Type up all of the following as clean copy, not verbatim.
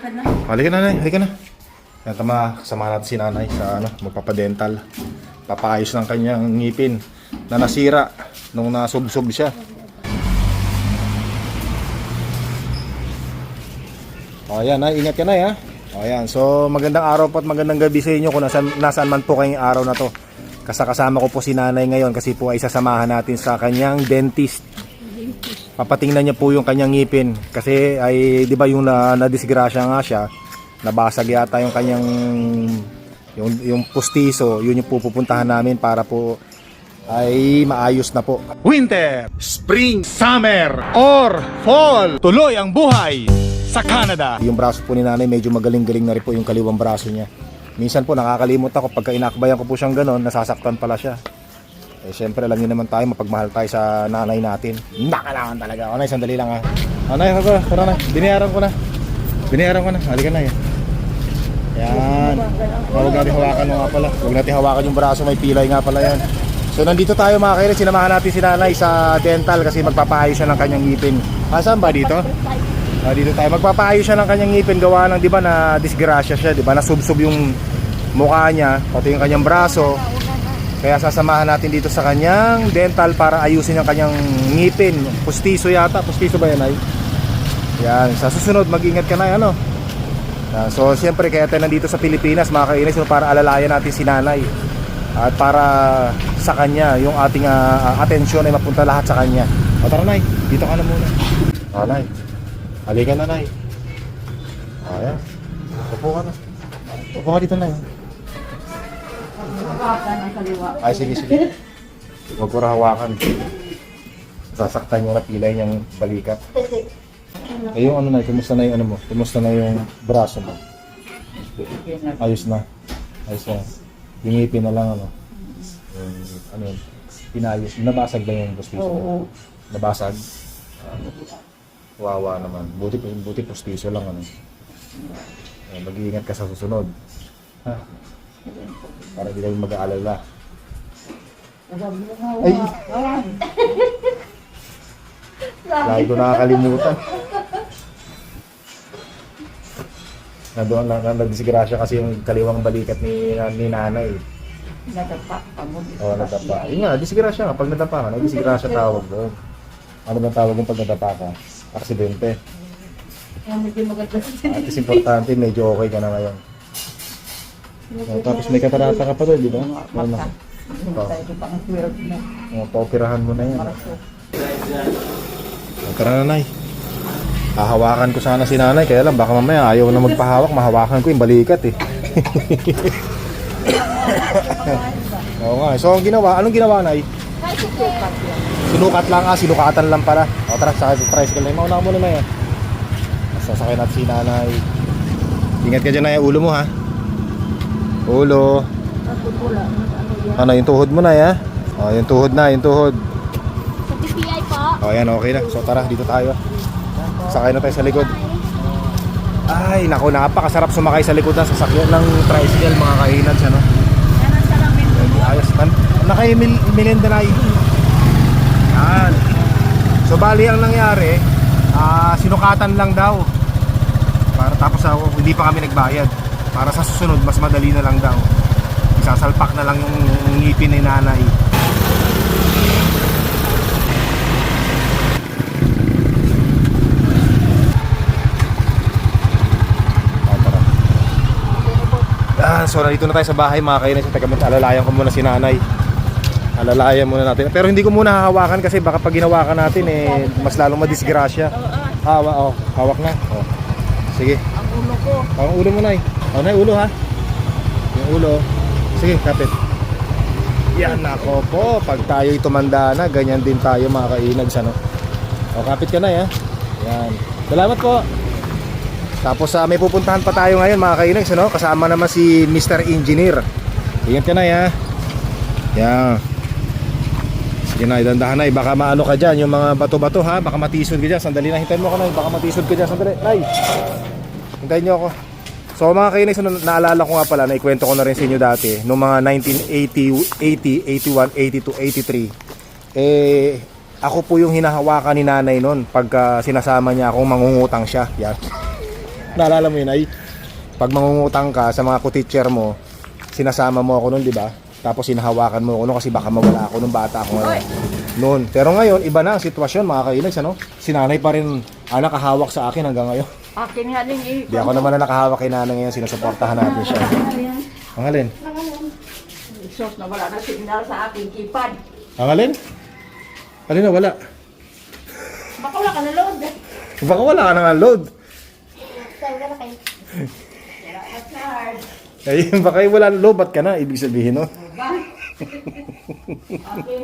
Halika na, Nay. Halika na. Yan, tama. Kasama natin si Nanay sa magpapadental. Papayos ng kanyang ngipin na nasira nung nasubsob siya. O yan, Nay. Ingat ka, Nay, ha. O yan. So, magandang araw po at magandang gabi sa inyo kung nasaan man po kayong araw na to. Kasama ko po si Nanay ngayon kasi po ay sasamahan natin sa kanyang dentist. Papatingnan niya po yung kanyang ngipin kasi ay 'di ba yung na-disgrasya nga siya, nabasag yata yung kanyang yung pustiso, yun yung pupuntahan namin para po ay maayos na po. Winter, spring, summer, or fall, tuloy ang buhay sa Canada. Yung braso po ni Nanay medyo magaling-galing na rin po yung kaliwang braso niya. Minsan po nakakalimot ako pagka inakbayan ko po siyang gano'n, nasasaktan pala siya. Eh syempre alam niyo naman tayo, mapagmahal tayo sa nanay natin. Nakalangan talaga. O Nay, sandali lang ha. O Nay, tara na. Binayaran ko na. Halika na yan. Yan. Huwag natin hawakan nga pala. Huwag natin hawakan yung braso, may pilay nga pala yan. So nandito tayo mga kailan, sinamahan natin si Nanay sa dental kasi magpapaayos siya ng kanyang ngipin. Saan ba dito? Dito tayo. Magpapaayos siya ng kanyang ngipin. Gawa ng, di ba, na disgrasya siya. Di ba, nasubsob yung mukha niya, pati yung kanyang braso. Kaya sasamahan natin dito sa kanyang dental para ayusin yung kanyang ngipin. Pustiso yata. Pustiso ba yan, Nay? Yan. Sa susunod, mag-ingat ka na, ano? So, siyempre, kaya tayo nandito sa Pilipinas, mga kainis, para alalayan natin si Nanay. At para sa kanya, yung ating atensyon ay mapunta lahat sa kanya. O, tara, Nay. Dito ka na muna. O, Nay. Halika na, Nay. Ayan. Upo ka na. Upo ka dito, Nay. Ay, sige. Huwag ko hawakan. Sasaktan yung napilay niyang balikat. Eh, yung Nay, kumusta na yung mo? Kumusta na yung braso mo? Ayos na. Yung ngipin na lang, yun, pinayos. Nabasag ba yung pustiso? Oo. Nabasag? Wawa naman. Buti pustiso lang, mag-iingat ka sa susunod. Ha? Para hindi tayo mag-aalala. Ay! Lagi ko nakakalimutan. Nandoon lang, nagdisgrasya kasi yung kaliwang balikat ni Nanay. Nadapa pa mo. Oo, nadapa. Yun nga, disgrasya nga. Pag nadapa ka, nagdisgrasya tawag doon. Ano bang tawag yung pag nadapa ka? Aksidente. Medyo maganda. At is importante, medyo okay ka na ngayon. Tapos may katarata ka pa doon, di ba? Mata. Tayo pang 12 na. Paoperahan mo na yan. Tara na, Nay. Hahawakan ko sana si Nanay, kaya lang baka mamaya ayaw na magpahawak, mahawakan ko yung balikat eh. Oo nga. So anong ginawa, Nay? Sinukat lang, sinukatan lang pala. O tara, sakay sa tricycle na. Mauna muna na yan. Sasakay natin si Nanay. Ingat ka dyan, Nay, ulo mo, ha? Ulo. Ano, yung tuhod mo, Nay, ha? O, yung tuhod na, yung tuhod. Sa TPI po. O, yan, okay na. So tara, dito tayo. Sakay na tayo sa likod. Ay, naku, napakasarap sumakay sa likod ng sasakyan ng tricycle, mga kainads, ano? Ayos. Naka-Melinda na ito. Yan. So bali ang nangyari, sinukatan lang daw. Para tapos hindi pa kami nagbayad. Para sa susunod mas madali na lang daw. Isasalpak na lang yung ngipin ni Nanay. So nandito na tayo sa bahay, mga kainis. Alalayan ko muna si Nanay. Alalayan muna natin. Pero hindi ko muna hahawakan kasi baka pag ginawakan natin mas lalong madisgrasya. Hawak na. Sige. Ang ulo ko. Ang ulo mo, Nay. Nay, ulo, ha. Yung ulo. Sige, kapit. Yan, nako po. Pag tayo'y tumanda na, ganyan din tayo, mga kainags, ano. Kapit ka, Nay, ha. Yan. Salamat po. Tapos may pupuntahan pa tayo ngayon, mga kainags, ano? Kasama naman si Mr. Engineer. Ingat ka, Nay, ha. Yan. Sige, Nay, dandahan, Nay. Baka maano ka dyan, yung mga bato-bato, ha. Baka matisod ka dyan. Sandali na, hintayin mo ka, Nay. Baka matisod ka dyan. Sandali, Nay. Hintayin nyo ako. So mga kainags, naalala ko nga pala, naikwento ko na rin sa inyo dati, noong mga 1980, 81, 82, 83. Ako po yung hinahawakan ni Nanay noon pagka sinasama niya akong mangungutang siya. Yan. Naalala mo yun ay, pag mangungutang ka sa mga kutitcher mo, sinasama mo ako nun, di ba? Tapos hinahawakan mo ako nun kasi baka mawala ako nung bata ako ngayon. Noon. Pero ngayon, iba na ang sitwasyon, mga kainags, ano? Si nanay pa rin nakahawak sa akin hanggang ngayon. Akin nga din eh. Di ako naman na nakahawak kay nanay ngayon, sinusuportahan natin siya. Ang alin? Sos na wala na signal sa aking keypad. Ang alin? Alin na wala? Baka wala ka na load. Baka wala ka nang load. Talaga na kayo. Wala ka charge. Ay, baka wala nang load, ba't ka na? Ibig sabihin, no? Ba? Akin.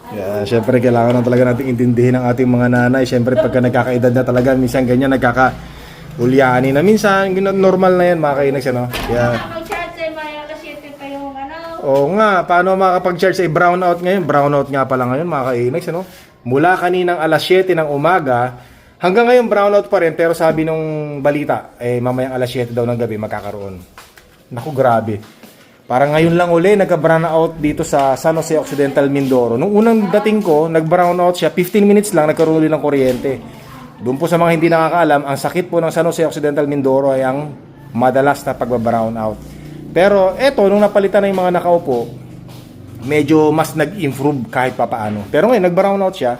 Yeah, syempre kailangan na talaga natin intindihin ang ating mga nanay. Syempre pagka nagkakaedad na talaga, minsan ganyan nagkaka-ulyani na minsan, normal na yan mga kainags, ano? Yeah. Mag-chat eh, may alas 7 pa yung ano. Oo nga, paano makakapag-charge ay brownout ngayon? Brownout nga pala ngayon mga kainags, ano? Mula kaninang alas 7 ng umaga, hanggang ngayon brownout pa rin, pero sabi nung balita, mamayang alas 7 daw ng gabi magkakaroon. Naku, grabe. Parang ngayon lang uli, nagka-brownout dito sa San Jose Occidental, Mindoro. Nung unang dating ko, nag-brownout siya, 15 minutes lang, nagkaroon ulit ng kuryente. Doon po sa mga hindi nakakaalam, ang sakit po ng San Jose Occidental, Mindoro ay ang madalas na pagba-brownout. Pero eto, nung napalitan na yung mga nakaupo, medyo mas nag-improve kahit papaano. Pero ngayon, nag-brownout siya.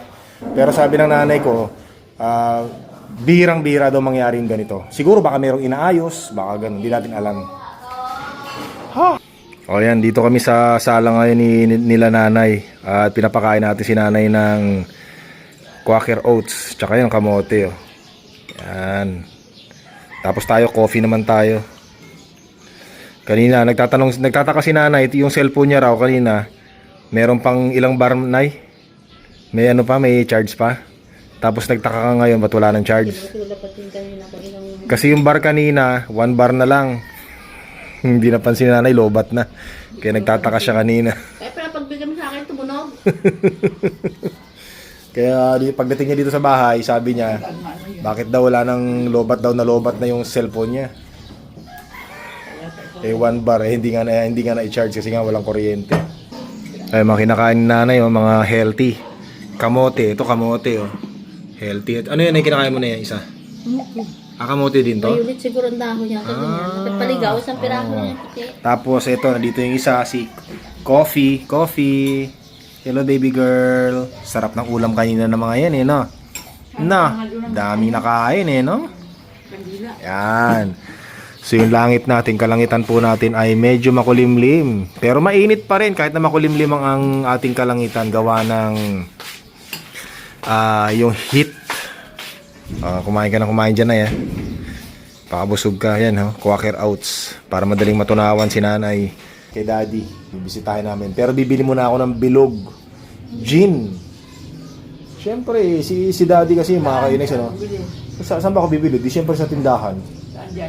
Pero sabi ng nanay ko, birang-bira daw mangyari yung ganito. Siguro baka merong inaayos, baka ganun, hindi natin alam. O yan, dito kami sa sala ngayon nila nanay. At pinapakain natin si nanay ng Quaker Oats, tsaka yung kamote. Oh. Yan. Tapos tayo, coffee naman tayo. Kanina, nagtataka si nanay, yung cellphone niya raw kanina, meron pang ilang bar, nay? May ano pa, may charge pa. Tapos nagtaka ka ngayon, ba't wala ng charge? Kasi yung bar kanina, 1 bar na lang. Hindi napansin na nanay, lobat na. Kaya nagtataka siya kanina. Kaya pala pagbigyan mo sa akin, tumunog. Kaya pagdating niya dito sa bahay, sabi niya, bakit daw wala nang lobat daw na lobat na yung cellphone niya? 1 bar, hindi nga na i-charge kasi nga walang kuryente. Ay, mga kinakain ni nanay, mga healthy. Kamote, ito kamote, oh. Healthy. Ano yan, ay kinakain mo na yan, isa? Kamote din to? May ulit siguro ang dahon niya. Nagpaligaw, isang piraso na yung puti. Tapos ito, nandito yung isa, si Coffee. Hello baby girl. Sarap ng ulam kanina ng mga yan no? Daming nakain no? Yan. So yung langit natin, kalangitan po natin ay medyo makulimlim. Pero mainit pa rin kahit na makulimlim ang ating kalangitan gawa ng yung heat. Kumain ka na kumain dyan na yan. Pakabusog ka yan, Quaker Oats. Para madaling matunawan si nanay kay daddy. Bibisitahin namin. Pero bibili muna ako ng bilog. Gin. Siyempre, si daddy kasi mga kainis, saan ba ako bibili? Di siyempre sa tindahan. Saan dyan?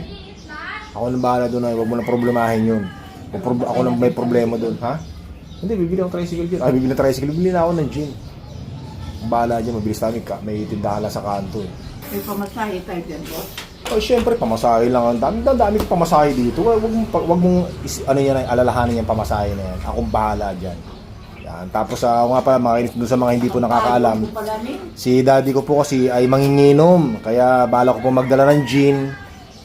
Ako nang bahala doon, huwag mo na problemahin yun. Ako nang may problema doon, ha? Hindi, bibili akong tricycle dyan. Bibili ng tricycle, bibili na ako ng gin. Bahala dyan, mabilis tayo. May tindahan lang sa kanto. May pamasahe tayo dyan, boss. Siyempre, pamasahe lang. Ang dami kong pamasahe dito. Wag mong alalahanin yung pamasahe na yan. Akong bahala dyan. Yan. Tapos, nga pala, doon sa mga hindi po nakakaalam, si daddy ko po kasi ay manginginom. Kaya, bala ko po magdala ng gin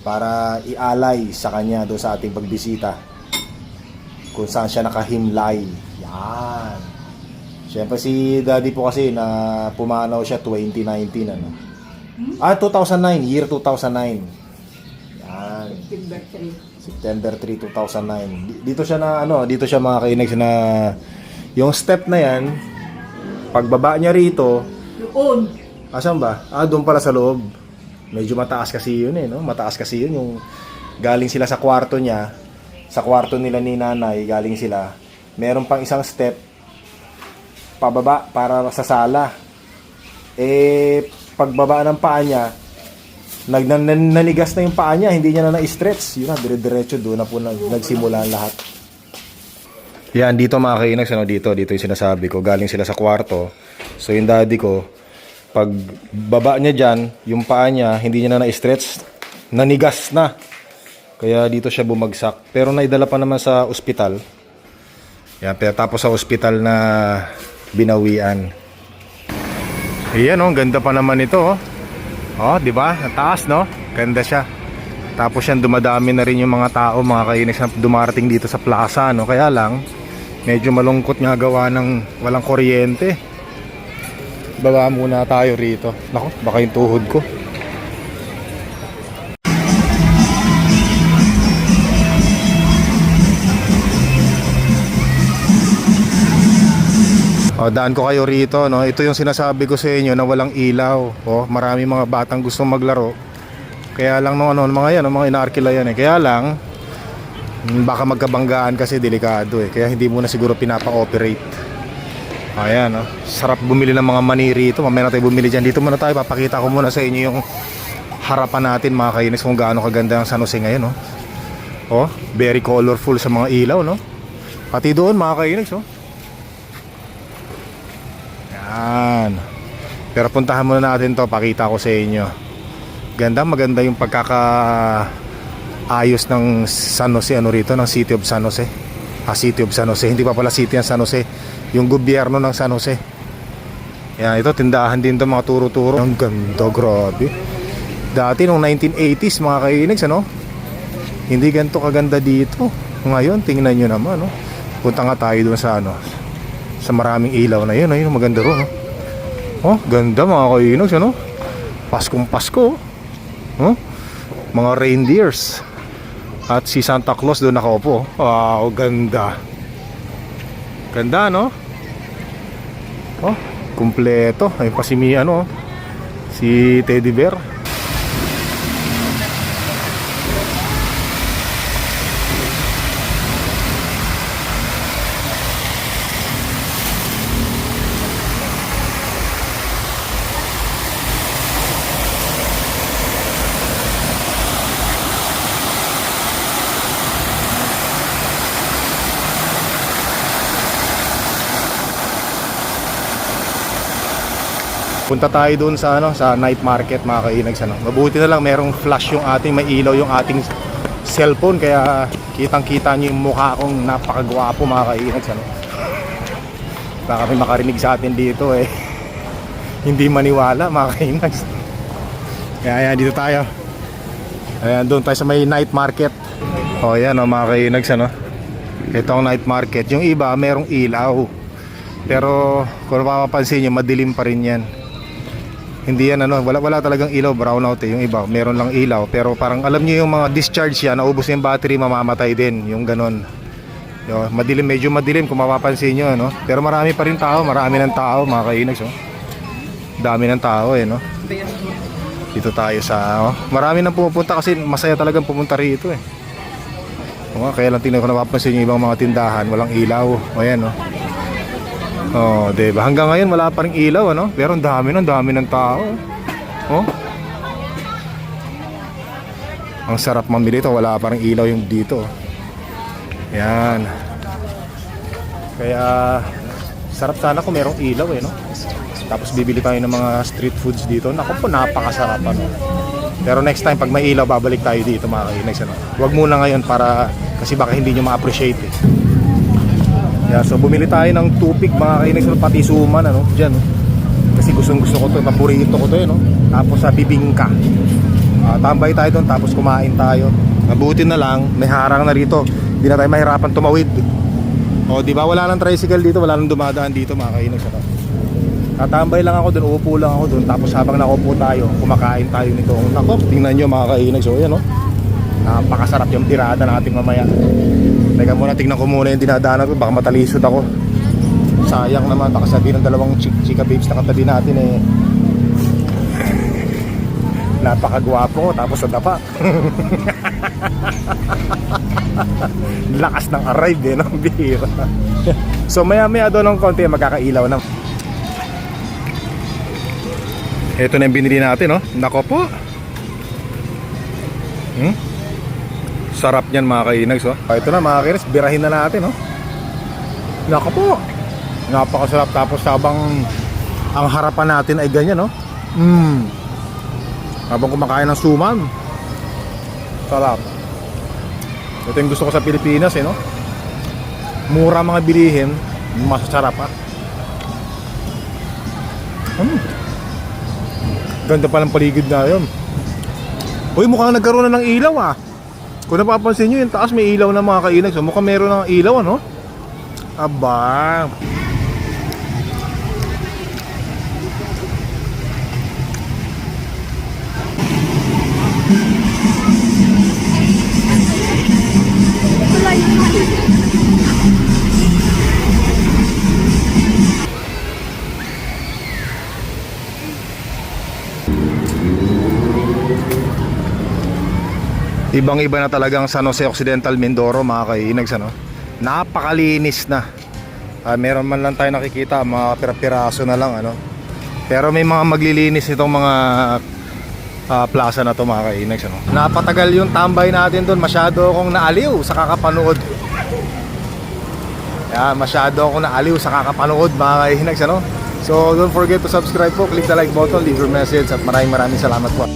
para ialay sa kanya doon sa ating pagbisita. Kung saan siya nakahimlay. Yan. Siyempre, si daddy po kasi na pumanaw siya 2019, 2009, year 2009. Yan. September 3, 2009. Dito siya dito siya mga kainags na yung step na yan, pagbaba niya rito, Doon. asan ba? Doon pala sa loob. Medyo mataas kasi yun no? Mataas kasi yun yung galing sila sa kwarto niya, sa kwarto nila ni nanay, galing sila. Meron pang isang step pababa para sa sala. Pagbaba ng paa niya, nanigas na yung paa niya, hindi niya na na-stretch. Yun na, dire-diretso doon na po nagsimula ang lahat. Yan, dito mga kainags, dito yung sinasabi ko. Galing sila sa kwarto. So yung daddy ko, pag baba niya dyan, yung paa niya, hindi niya na na-stretch, nanigas na. Kaya dito siya bumagsak. Pero naidala pa naman sa ospital. Yan, pero tapos sa ospital na binawian. Ayan ganda pa naman ito Oh, di ba? Ang taas, no? Ganda siya. Tapos yan, dumadami na rin yung mga tao, mga kainis na dumarating dito sa plaza, no? Kaya lang, medyo malungkot nga gawa ng walang kuryente. Baba muna tayo rito. Nako, baka yung tuhod ko. O, daan ko kayo rito, no? Ito yung sinasabi ko sa inyo na walang ilaw. O, marami mga batang gustong maglaro. Kaya lang nung mga yan, mga inaarkila yan eh. Kaya lang, baka magkabanggaan kasi delikado eh. Kaya hindi muna siguro pinapa-operate. Ayan, no? Sarap bumili ng mga mani rito. Mamaya na tayo bumili dyan. Dito muna tayo, papakita ko muna sa inyo yung harapan natin, mga kainis, kung gaano kaganda ang San Jose ngayon, no? Oh, very colorful sa mga ilaw, no? Pati doon, mga kainis, oh. Yan. Pero puntahan muna natin to, pakita ko sa inyo. Maganda yung pagkakaayos ng San Jose, ano rito, ng City of San Jose. City of San Jose, hindi pa pala City ng San Jose, yung gobyerno ng San Jose. Yan, ito tindahan din to, mga turo-turo. Ang ganda, grabe. Dati nung 1980s, mga kainags, ano, hindi ganito kaganda dito. Ngayon, tingnan nyo naman, no? Punta nga tayo dun sa ano, sa maraming ilaw na yun, ayun, maganda ron, no? Oh, ganda, mga kainags, ano? Paskong Pasko, oh. Mga reindeers. At si Santa Claus doon nakaupo. Wow, ganda. Ganda, no? Oh, kumpleto. Ayun pa si ano, si Teddy Bear. Punta tayo doon sa ano, sa night market, mga kainags, ano. Mabuti na lang merong flash yung ating, may ilaw yung ating cellphone, kaya kitang-kita niyo yung mukha kong napakagwapo, mga kainags, ano. Baka may makarinig sa atin dito eh. Hindi maniwala, mga kainags. Kaya dito tayo. Ayan, doon tayo sa may night market. O yan, oh, mga kainags, ano. Ito ang night market. Yung iba merong ilaw, pero kung mapapansin nyo, madilim pa rin yan. Hindi yan ano, wala talagang ilaw, brownout eh. Yung iba, meron lang ilaw. Pero parang alam niyo yung mga discharge yan, naubos yung battery, mamamatay din. Yung ganon. Yo, madilim, medyo madilim kung mapapansin nyo, no? Pero marami pa rin tao, marami ng tao, mga kainags, oh. Dami ng tao eh, no? Dito tayo sa, oh. Marami nang pumupunta kasi masaya talagang pumunta rito eh. O, kaya lang tingnan ko napapansin yung ibang mga tindahan, walang ilaw. O yan, no? Oh, diba? Hanggang ngayon wala pa ring ilaw, ano? Pero ang dami ng tao. Oh. Ang sarap mamili ito, wala pa ring ilaw yung dito. Yan. Kaya sarap sana kung merong ilaw eh, no? Tapos bibili tayo ng mga street foods dito. Naku po, napakasarap, ano? Pero next time pag may ilaw, babalik tayo dito, mga kainags, ano? Huwag muna ngayon para kasi baka hindi nyo ma-appreciate eh. Yeah, so bumili tayo ng tupig, mga kainags, pati suman, ano, dyan. Kasi gusto ko to, paborito ko to, no? Tapos sa bibingka. Tambay tayo doon, tapos kumain tayo. Mabuti na lang, may harang na rito. Hindi na tayo mahirapan tumawid. O, di ba, wala nang tricycle dito, wala nang dumadaan dito, mga kainags. Tatambay lang ako doon, uupo lang ako doon. Tapos habang nakaupo tayo, kumakain tayo nito. Nako, tingnan nyo, mga kainags. So, yan, no? Napakasarap yung tirada natin mamaya. Teka muna, tingnan ko muna yung dinadaanan ko. Baka matalisod ako. Sayang naman, baka sabihin ng dalawang chika babes na katabi natin eh, napakagwapo, tapos sa dapa. Lakas ng arrive eh, no? Bihira. So maya doon ng konti magkakailaw na. Ito na yung binili natin, no? Nako po. Sarap niyan, mga kainags, oh. Ito na, mga kainags, birahin na natin, oh. Nako po. Napakasarap, tapos habang ang harapan natin ay ganyan, no? Habang kumakain ng suman. Sarap. Ito yung gusto ko sa Pilipinas, eh, no? Mura mga bilihin, masasarap, ah. Ganda palang paligid na yun. Uy, mukhang nagkaroon na ng ilaw ah. Kung napapansin nyo, yung taas may ilaw na mga kainag. So mukhang meron ng ilaw ano. Aba. Ibang-iba na talagang San Jose Occidental Mindoro mga kainags ano. Napakalinis na. Meron man lang tayo nakikita mga pira-piraso na lang ano. Pero may mga maglilinis itong mga plaza na to mga kainags ano. Napatagal yung tambay natin doon, masyado akong naaliw sa kakapanood. Masyado akong naaliw sa kakapanood mga kainags ano. So don't forget to subscribe po, click the like button, leave your message at maraming salamat po.